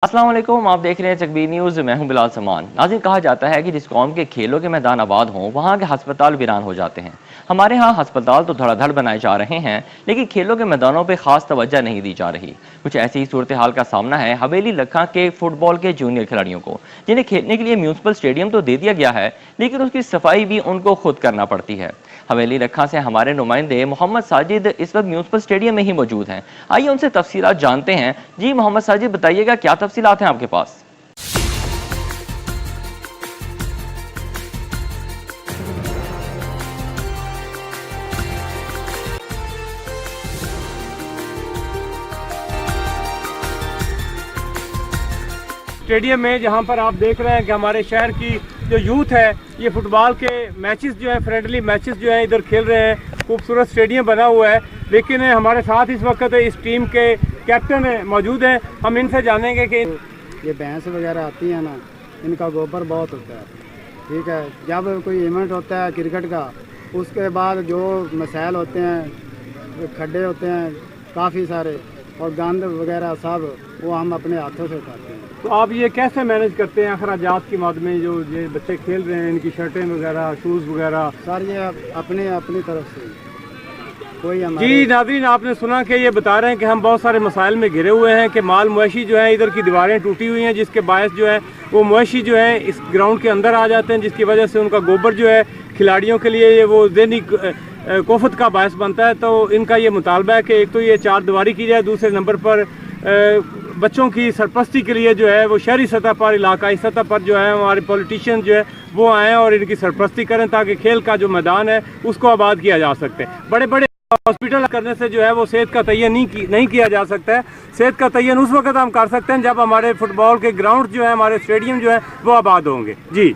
अस्सलाम वालेकुम, आप देख रहे हैं चकबीर न्यूज़। मैं हूं बिलाल समान। नाज़रीन, कहा जाता है कि जिस कौम के खेलों के मैदान आबाद हों वहां के हस्पताल वीरान हो जाते हैं। हमारे यहाँ हस्पताल तो धड़ाधड़ बनाए जा रहे हैं, लेकिन खेलों के मैदानों पर खास तवज्जो नहीं दी जा रही। कुछ ऐसी ही सूरत हाल का सामना है हवेली लखा के फुटबॉल के जूनियर खिलाड़ियों को, जिन्हें खेलने के लिए म्यूनसिपल स्टेडियम तो दे दिया गया है, लेकिन उसकी सफाई भी उनको खुद करना पड़ती है। हवेली रखा से हमारे नुमाइंदे मोहम्मद साजिद इस वक्त म्यूनसिपल स्टेडियम में ही मौजूद हैं। आइए उनसे तफसीलात जानते हैं। जी मोहम्मद साजिद, बताइएगा क्या तफसीलात हैं आपके पास? स्टेडियम में जहां पर आप देख रहे हैं कि हमारे शहर की जो यूथ है ये फुटबॉल के मैचेस जो है, फ्रेंडली मैचेस जो है इधर खेल रहे हैं। खूबसूरत स्टेडियम बना हुआ है, लेकिन हमारे साथ इस वक्त इस टीम के कैप्टन मौजूद हैं। हम इनसे जानेंगे कि ये भैंस वगैरह आती है ना, इनका गोबर बहुत होता है। ठीक है, जब कोई इवेंट होता है क्रिकेट का, उसके बाद जो मसाइल होते हैं, खड्डे होते हैं काफ़ी सारे और गंद वगैरह सब वो हम अपने हाथों से उठाते हैं। तो आप ये कैसे मैनेज करते हैं अखराजात की मद में? जो ये बच्चे खेल रहे हैं, इनकी शर्टें वगैरह, शूज़ वगैरह। सर ये अपनी तरफ से कोई जी नाज़रीन, आपने सुना कि ये बता रहे हैं कि हम बहुत सारे मसाइल में घिरे हुए हैं कि माल मवेशी जो है, इधर की दीवारें टूटी हुई हैं, जिसके बायस जो है वो मवेशी जो है इस ग्राउंड के अंदर आ जाते हैं, जिसकी वजह से उनका गोबर जो है खिलाड़ियों के लिए ये वो दैनिक कोफत का बायस बनता है। तो इनका ये मुतालबा है कि एक तो ये चार दीवारी की जाए, दूसरे नंबर पर बच्चों की सरपरस्ती के लिए जो है वो शहरी सतह पर, इलाकाई सतह पर जो है हमारे पॉलिटिशियन जो है वो आएँ और इनकी सरपरस्ती करें, ताकि खेल का जो मैदान है उसको आबाद किया जा सकते हैं। बड़े बड़े हॉस्पिटल करने से जो है वो सेहत का तयन नहीं किया जा सकता है। सेहत का तयन उस वक्त हम कर सकते हैं जब हमारे फुटबॉल के ग्राउंड जो है, हमारे स्टेडियम जो है वो आबाद होंगे। जी।